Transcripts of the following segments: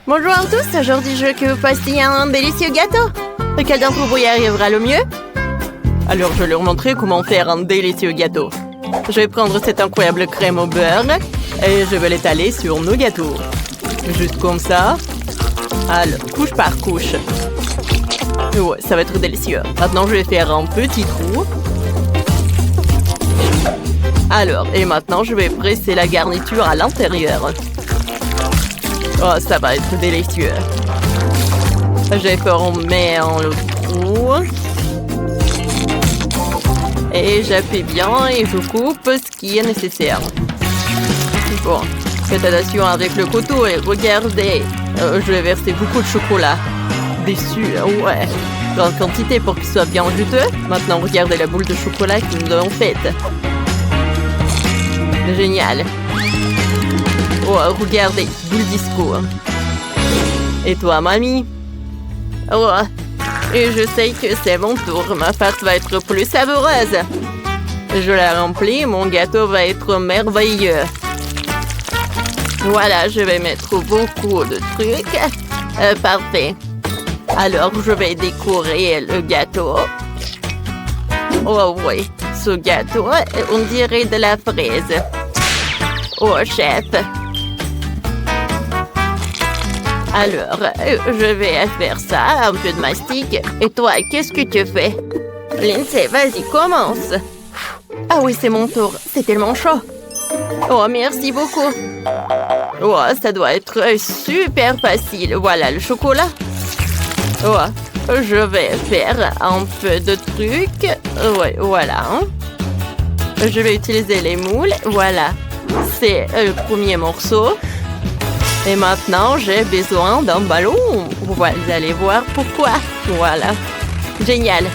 Bonjour à tous, aujourd'hui je veux que vous fassiez un délicieux gâteau. Lequel d'entre vous y arrivera le mieux? Alors je vais leur montrer comment faire un délicieux gâteau. Je vais prendre cette incroyable crème au beurre et je vais l'étaler sur nos gâteaux. Juste comme ça. Alors, couche par couche. Ouais, ça va être délicieux. Maintenant je vais faire un petit trou. Alors, et maintenant je vais presser la garniture à l'intérieur. Oh, ça va être délicieux. Je ferme le trou. Et j'appuie bien et je coupe ce qui est nécessaire. Bon, faites attention avec le couteau et regardez. Je vais verser beaucoup de chocolat. Dessus, ouais. Grande quantité pour qu'il soit bien juteux. Maintenant, regardez la boule de chocolat que nous avons faite. Génial. Oh, regardez, boule disco. Et toi, mamie? Oh, et je sais que c'est mon tour. Ma farce va être plus savoureuse. Je la remplis, mon gâteau va être merveilleux. Voilà, je vais mettre beaucoup de trucs. Parfait. Alors, je vais décorer le gâteau. Oh oui, ce gâteau, on dirait de la fraise. Oh, chef. Alors, je vais faire ça, un peu de mastic. Et toi, qu'est-ce que tu fais? Lindsay, vas-y, commence. Ah oui, c'est mon tour. C'est tellement chaud. Oh, merci beaucoup. Oh, ça doit être super facile. Voilà le chocolat. Oh, je vais faire un peu de trucs. Ouais, voilà. Je vais utiliser les moules. Voilà. C'est le premier morceau. Et maintenant, j'ai besoin d'un ballon. Vous allez voir pourquoi. Voilà. Génial.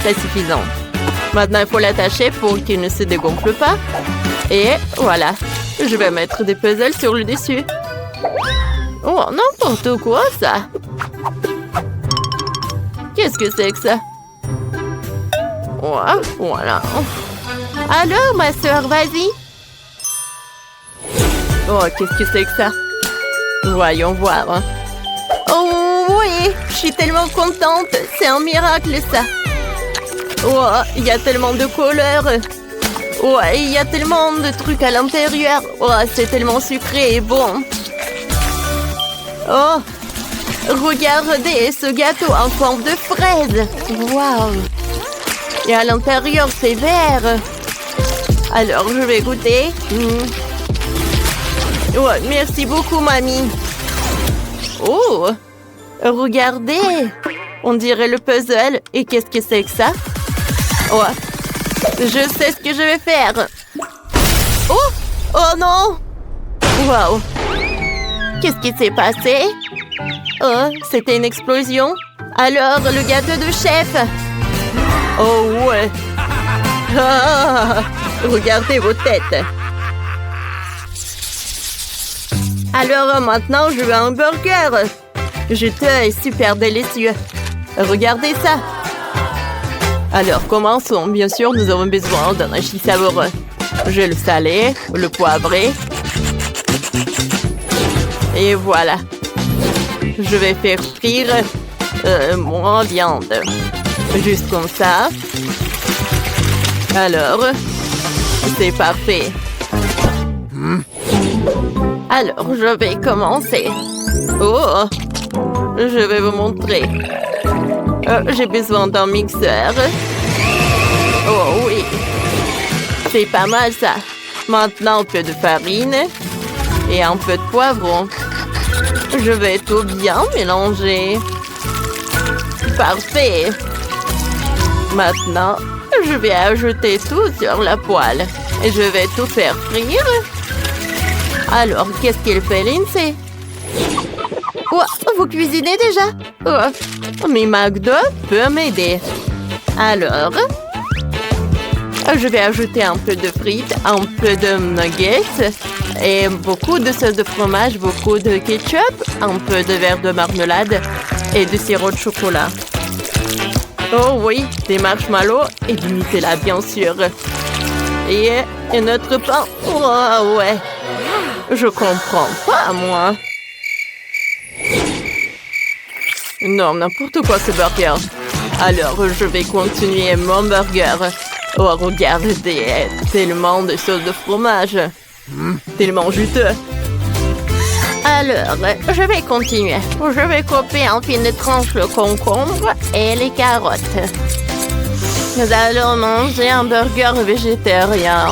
C'est suffisant. Maintenant, il faut l'attacher pour qu'il ne se dégonfle pas. Et voilà. Je vais mettre des puzzles sur le dessus. Oh, n'importe quoi, ça. Qu'est-ce que c'est que ça? Ouais, voilà. Alors, ma sœur, vas-y. Oh, qu'est-ce que c'est que ça? Voyons voir. Oh oui, je suis tellement contente. C'est un miracle, ça. Oh, il y a tellement de couleurs. Oh, il y a tellement de trucs à l'intérieur. Oh, c'est tellement sucré et bon. Oh, regardez ce gâteau en forme de fraise. Waouh. Et à l'intérieur, c'est vert. Alors, je vais goûter. Oh, merci beaucoup, mamie. Oh, regardez. On dirait le puzzle. Et qu'est-ce que c'est que ça? Oh, je sais ce que je vais faire. Oh, oh non. Wow. Qu'est-ce qui s'est passé? Oh, c'était une explosion. Alors, le gâteau de chef. Oh, ouais. Ah, regardez vos têtes. Alors maintenant, je veux un burger. Juteux et super délicieux. Regardez ça. Alors, commençons. Bien sûr, nous avons besoin d'un hachis savoureux. J'ai le salé, le poivré. Et voilà. Je vais faire frire mon viande. Juste comme ça. Alors, c'est parfait. Alors, je vais commencer. Oh, je vais vous montrer. J'ai besoin d'un mixeur. Oh oui. C'est pas mal ça. Maintenant, un peu de farine et un peu de poivron. Je vais tout bien mélanger. Parfait. Maintenant, je vais ajouter tout sur la poêle. Et je vais tout faire frire. Alors, qu'est-ce qu'il fait, Lindsay? Oh, vous cuisinez déjà? Oh, mais McDo peut m'aider. Alors, je vais ajouter un peu de frites, un peu de nuggets et beaucoup de sauce de fromage, beaucoup de ketchup, un peu de verre de marmelade et du sirop de chocolat. Oh oui, des marshmallows et du Nutella, bien sûr. Et notre pain. Oh ouais. Je comprends pas, moi. Non, n'importe quoi ce burger. Alors, je vais continuer mon burger. Oh, regardez, tellement de sauce de fromage. Tellement juteux. Alors, je vais continuer. Je vais couper en fines tranches le concombre et les carottes. Nous allons manger un burger végétarien.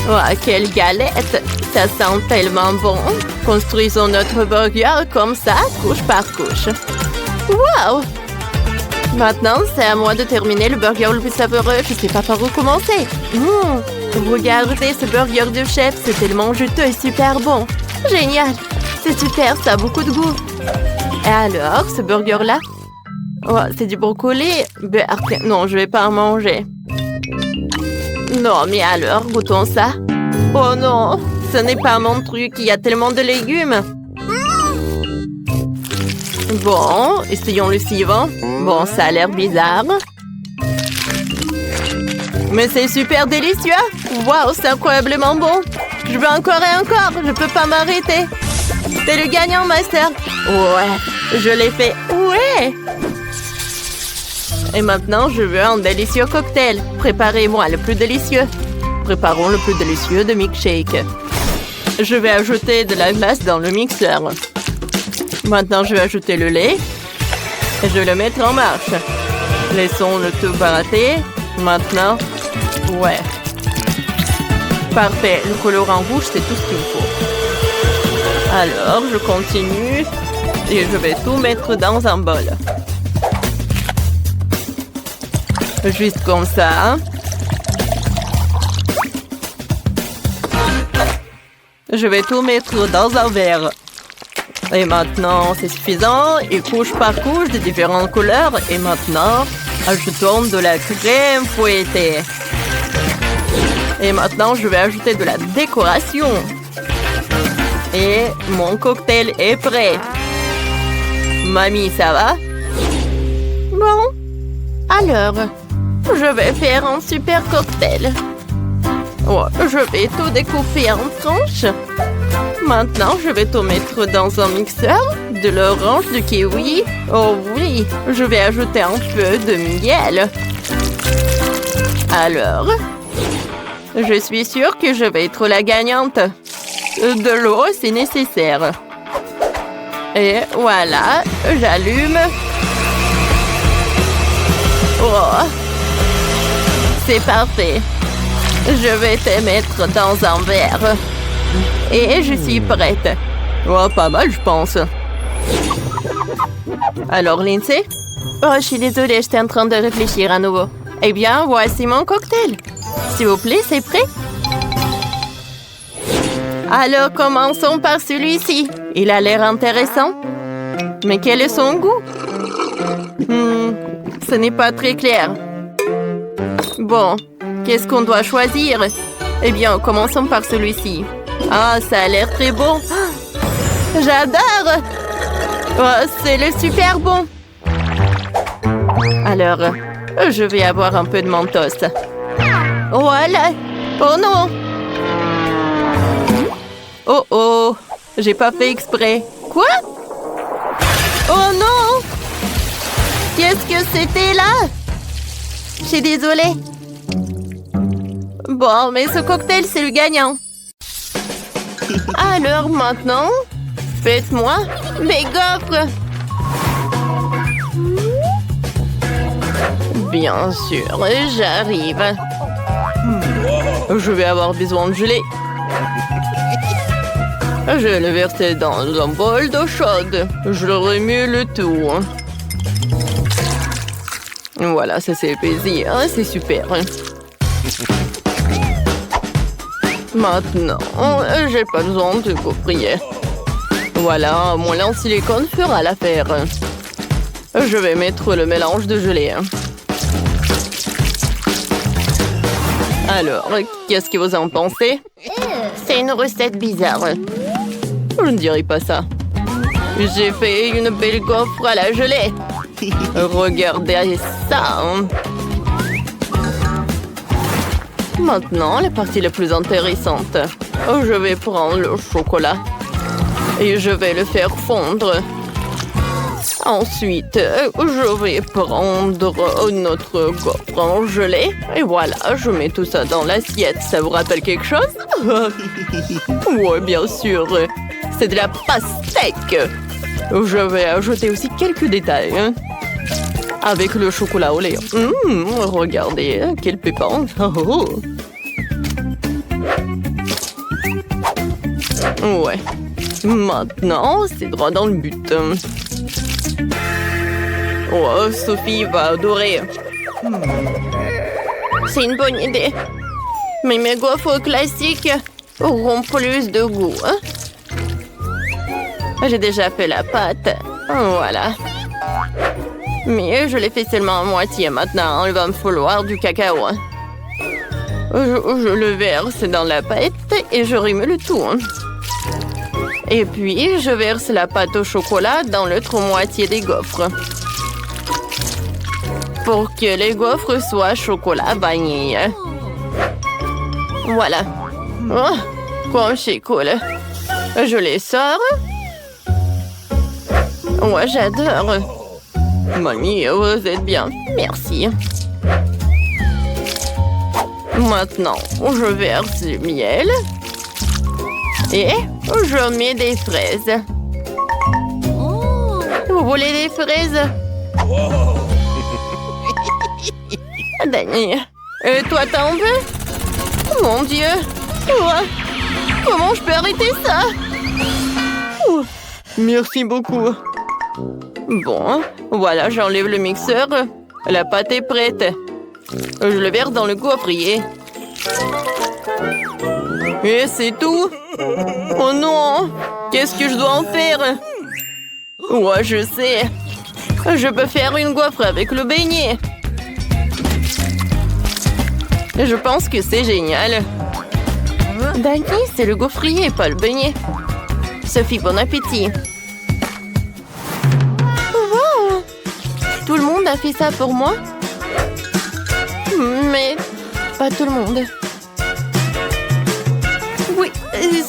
Oh, quelle galette! Ça sent tellement bon. Construisons notre burger comme ça, couche par couche. Wow! Maintenant, c'est à moi de terminer le burger le plus savoureux. Je ne sais pas par où commencer. Regardez ce burger de chef, c'est tellement juteux et super bon. Génial! C'est super, ça a beaucoup de goût. Et alors, ce burger-là? Oh, c'est du brocoli. Non, je vais pas en manger. Non, mais alors, goûtons ça. Oh non, ce n'est pas mon truc, il y a tellement de légumes. Bon, essayons le suivant. Bon, ça a l'air bizarre. Mais c'est super délicieux. Waouh, c'est incroyablement bon. Je veux encore et encore, je peux pas m'arrêter. T'es le gagnant, Master. Ouais, je l'ai fait. Ouais. Et maintenant, je veux un délicieux cocktail. Préparez-moi le plus délicieux. Préparons le plus délicieux de milkshake. Je vais ajouter de la glace dans le mixeur. Maintenant, je vais ajouter le lait. Et je vais le mettre en marche. Laissons le tout barater. Maintenant, ouais. Parfait, le colorant rouge, c'est tout ce qu'il me faut. Alors, je continue. Et je vais tout mettre dans un bol. Juste comme ça. Je vais tout mettre dans un verre. Et maintenant, c'est suffisant. Et couche par couche de différentes couleurs. Et maintenant, ajoutons de la crème fouettée. Et maintenant, je vais ajouter de la décoration. Et mon cocktail est prêt. Mamie, ça va? Bon. Alors, je vais faire un super cocktail. Oh, je vais tout découper en tranches. Maintenant, je vais tout mettre dans un mixeur. De l'orange, du kiwi. Oh oui, je vais ajouter un peu de miel. Alors, je suis sûre que je vais être la gagnante. De l'eau, c'est nécessaire. Et voilà, j'allume. Oh, c'est parfait. Je vais te mettre dans un verre. Et je suis prête. Oh, pas mal, je pense. Alors, Lindsay? Oh, je suis désolée, j'étais en train de réfléchir à nouveau. Eh bien, voici mon cocktail. S'il vous plaît, c'est prêt? Alors, commençons par celui-ci. Il a l'air intéressant. Mais quel est son goût? Ce n'est pas très clair. Bon, qu'est-ce qu'on doit choisir? Eh bien, commençons par celui-ci. Ah, ça a l'air très bon. J'adore! Oh, c'est le super bon. Alors, je vais avoir un peu de mentos. Voilà. Oh non! Oh oh! J'ai pas fait exprès. Quoi? Oh non! Qu'est-ce que c'était là? Je suis désolée. Bon, mais ce cocktail, c'est le gagnant. Alors maintenant, faites-moi mes gaufres. Bien sûr, j'arrive. Je vais avoir besoin de gelée. Je vais le verser dans un bol d'eau chaude. Je le remue le tout. Voilà, ça c'est épaissi, hein, c'est super. Maintenant, j'ai pas besoin de gaufrier. Voilà, mon lait en silicone fera l'affaire. Je vais mettre le mélange de gelée. Alors, qu'est-ce que vous en pensez? C'est une recette bizarre. Je ne dirais pas ça. J'ai fait une belle gaufre à la gelée. Regardez ça. Maintenant, la partie la plus intéressante. Je vais prendre le chocolat et je vais le faire fondre. Ensuite, je vais prendre notre gaufre en gelée. Et voilà, je mets tout ça dans l'assiette. Ça vous rappelle quelque chose? Oui, bien sûr. C'est de la pastèque. Je vais ajouter aussi quelques détails. Avec le chocolat au lait. Regardez, quelle pépante. Oh. Ouais. Maintenant, c'est droit dans le but. Oh, Sophie va adorer. C'est une bonne idée. Mais mes gaufres classiques auront plus de goût. J'ai déjà fait la pâte. Voilà. Mais je l'ai fait seulement à moitié. Maintenant, il va me falloir du cacao. Je le verse dans la pâte et je remue le tout. Et puis, je verse la pâte au chocolat dans l'autre moitié des gaufres. Pour que les gaufres soient chocolat vanille. Voilà. Oh, comme c'est cool. Je les sors. Ouais, j'adore. Mamie, vous êtes bien. Merci. Maintenant, je verse du miel. Et je mets des fraises. Vous voulez des fraises? Danny, toi t'en veux? Mon Dieu! Comment je peux arrêter ça? Merci beaucoup. Bon, voilà, j'enlève le mixeur. La pâte est prête. Je le verse dans le gaufrier. Et c'est tout? Oh non! Qu'est-ce que je dois en faire? Ouais, je sais. Je peux faire une gaufre avec le beignet. Je pense que c'est génial. Danny, c'est le gaufrier, pas le beignet. Sophie, bon appétit. Wow! Tout le monde a fait ça pour moi? Mais pas tout le monde. Oui,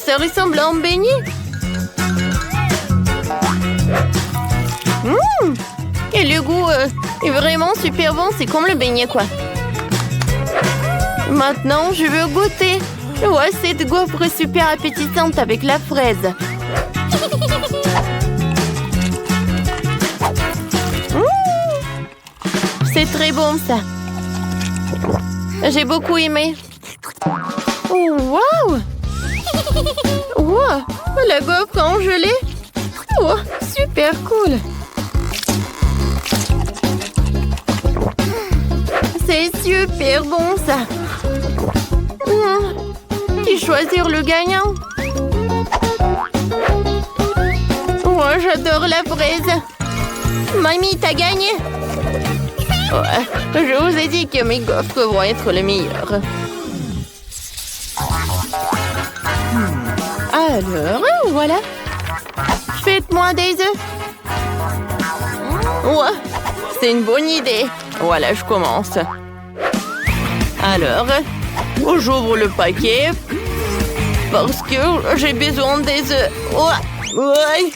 ça ressemble à un beignet. Et le goût est vraiment super bon. C'est comme le beignet, quoi. Maintenant, je veux goûter. Ouais, cette gaufre est super appétissante avec la fraise. C'est très bon, ça. J'ai beaucoup aimé. Oh, wow! Wow! La gaufre en gelée. Oh, super cool. C'est super bon, ça. Qui choisir le gagnant? Oh, j'adore la fraise. Mamie, t'as gagné. Ouais, je vous ai dit que mes gaufres vont être les meilleures. Alors, voilà. Faites-moi des œufs. Ouais, c'est une bonne idée. Voilà, je commence. Alors, j'ouvre le paquet parce que j'ai besoin des œufs. Ouais.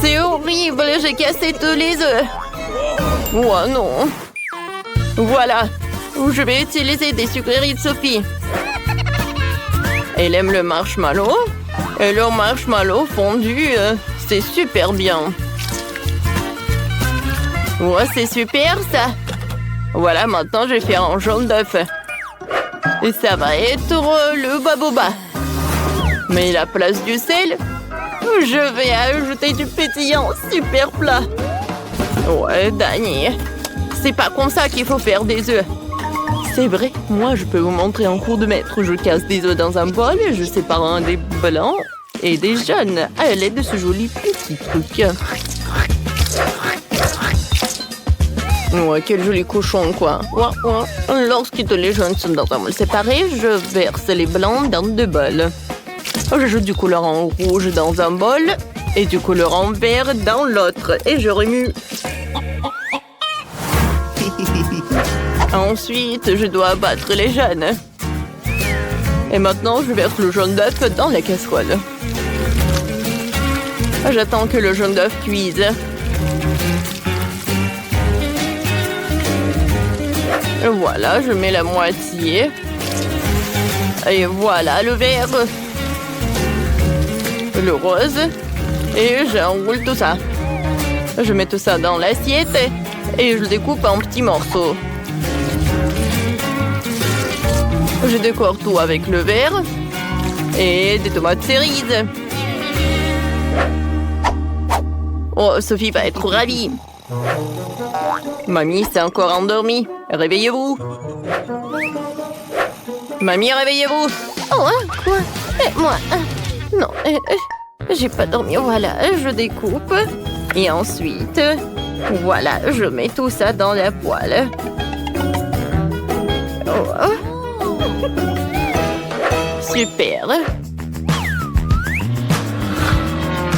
C'est horrible, j'ai cassé tous les œufs. Oh non. Voilà, je vais utiliser des sucreries de Sophie. Elle aime le marshmallow. Et le marshmallow fondu, c'est super bien. Ouais, c'est super ça. Voilà, maintenant je vais faire un jaune d'œuf. Et ça va être le baboba. Mais la place du sel, je vais ajouter du pétillant super plat. Ouais, Danny, c'est pas comme ça qu'il faut faire des œufs. C'est vrai, moi je peux vous montrer en cours de maître. Je casse des œufs dans un bol, je sépare un des blancs et des jaunes à l'aide de ce joli petit truc. Ouais, quel joli cochon, quoi. Ouais. Lorsque tous les jaunes sont dans un bol séparé, je verse les blancs dans deux bols. J'ajoute du colorant rouge dans un bol et du colorant vert dans l'autre. Et je remue. Ensuite, je dois abattre les jaunes. Et maintenant, je verse le jaune d'œuf dans la casserole. J'attends que le jaune d'œuf cuise. Voilà, je mets la moitié. Et voilà le vert. Le rose. Et j'enroule tout ça. Je mets tout ça dans l'assiette et je le découpe en petits morceaux. Je décore tout avec le vert et des tomates cerises. Oh, Sophie va être ravie. Mamie s'est encore endormie. Réveillez-vous. Mamie, réveillez-vous. Oh, hein, quoi? Moi, non, j'ai pas dormi. Voilà, je découpe. Et ensuite, voilà, je mets tout ça dans la poêle. Oh. Super.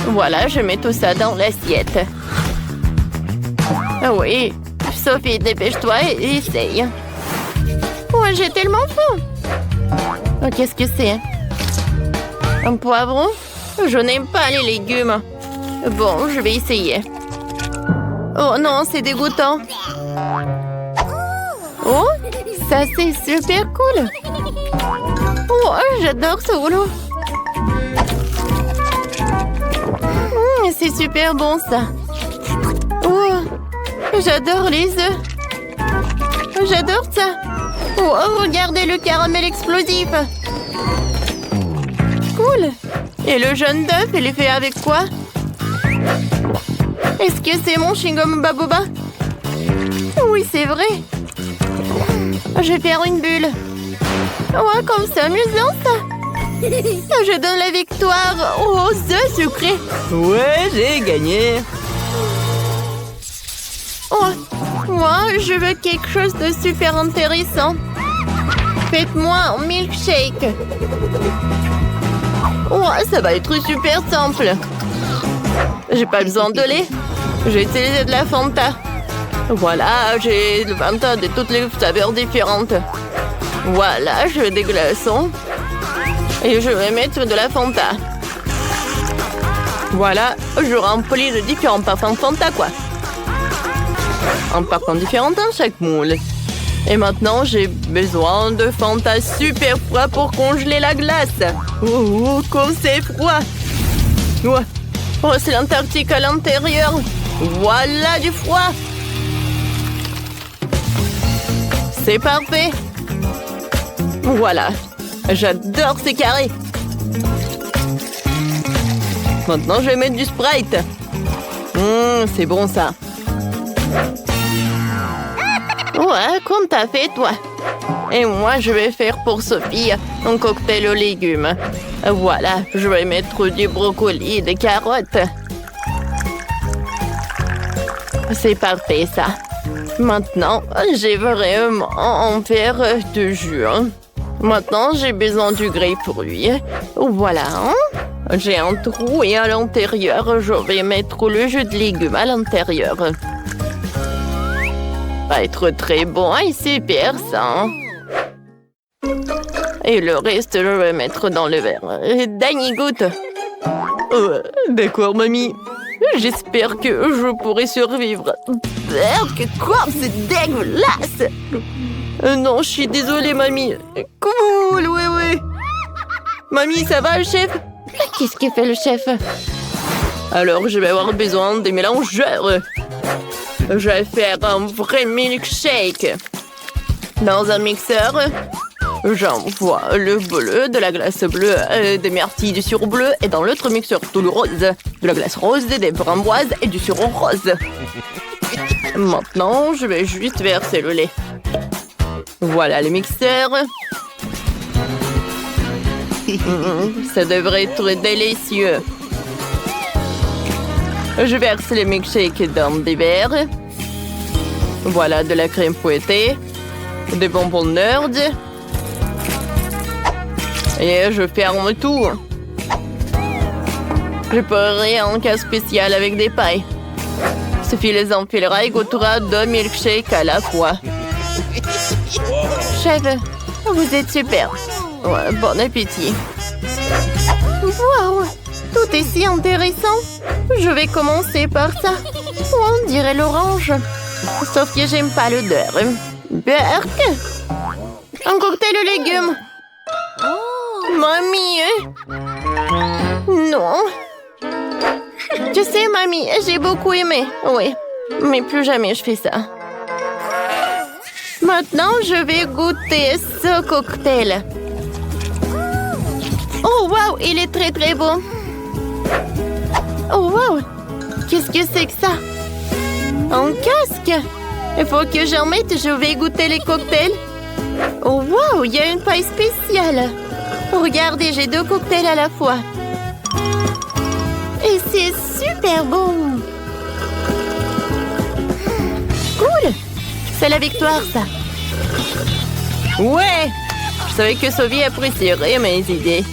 Voilà, je mets tout ça dans l'assiette. Ah oui, Sophie, dépêche-toi et essaye. Oh, j'ai tellement faim. Oh, qu'est-ce que c'est? Un poivron? Je n'aime pas les légumes. Bon, je vais essayer. Oh non, c'est dégoûtant. Oh, ça c'est super cool. Oh, j'adore ce rouleau. C'est super bon ça. Oh, j'adore les œufs. J'adore ça. Oh, regardez le caramel explosif. Cool. Et le jaune d'œuf, il est fait avec quoi? Est-ce que c'est mon chewing-gum Baboba? Oui, c'est vrai. Je vais faire une bulle. Ouais, comme c'est amusant ça. Je donne la victoire aux œufs sucrés. Ouais, j'ai gagné. Oh, moi, je veux quelque chose de super intéressant. Faites-moi un milkshake. Oh, ça va être super simple. J'ai pas besoin de lait. J'ai utilisé de la Fanta. Voilà, j'ai de la Fanta de toutes les saveurs différentes. Voilà, je veux des glaçons. Et je vais mettre de la Fanta. Voilà, je remplis de différents parfums Fanta, quoi. Un parfum différent dans chaque moule. Et maintenant, j'ai besoin de Fanta super froid pour congeler la glace. Oh, comme c'est froid. Ouais. Oh, c'est l'Antarctique à l'intérieur. Voilà du froid. C'est parfait. Voilà. J'adore ces carrés. Maintenant, je vais mettre du Sprite. C'est bon, ça. Ouais, comme t'as fait, toi. Et moi, je vais faire pour Sophie un cocktail aux légumes. Voilà, je vais mettre du brocoli et des carottes. C'est parfait, ça. Maintenant, j'ai vraiment en faire de jus. Maintenant, j'ai besoin du grapefruit. Voilà. J'ai un trou et à l'intérieur, je vais mettre le jus de légumes à l'intérieur. Va être très bon et super ça. Et le reste, je vais mettre dans le verre. Danny goûte. D'accord, mamie. J'espère que je pourrai survivre. Quoi? C'est dégueulasse. Non, je suis désolée, mamie. Cool, oui. Mamie, ça va, le chef? Qu'est-ce que fait le chef? Alors, je vais avoir besoin des mélangeurs. Je vais faire un vrai milkshake. Dans un mixeur, j'envoie le bleu, de la glace bleue, des myrtilles, du sirop bleu. Et dans l'autre mixeur, tout le rose. De la glace rose, des framboises et du sirop rose. Maintenant, je vais juste verser le lait. Voilà le mixeur. Ça devrait être délicieux. Je verse les milkshakes dans des verres. Voilà de la crème fouettée. Des bonbons Nerd. Et je ferme tout. Je ferai un cas spécial avec des pailles. Sophie les enfilera et goûtera 2 milkshakes à la fois. Chef, vous êtes super. Ouais, bon appétit. Waouh, tout est si intéressant. Je vais commencer par ça. On dirait l'orange. Sauf que j'aime pas l'odeur. Berk. Un cocktail aux légumes. Mamie. Non. Tu sais, mamie, j'ai beaucoup aimé. Oui, mais plus jamais je fais ça. Maintenant, je vais goûter ce cocktail. Oh, wow, il est très, très beau. Oh, wow. Qu'est-ce que c'est que ça? Un casque? Il faut que j'en mette, je vais goûter les cocktails. Oh, wow, il y a une paille spéciale. Regardez, j'ai 2 cocktails à la fois. Et c'est super bon. Cool. C'est la victoire, ça. Ouais. Je savais que Sophie apprécierait mes idées.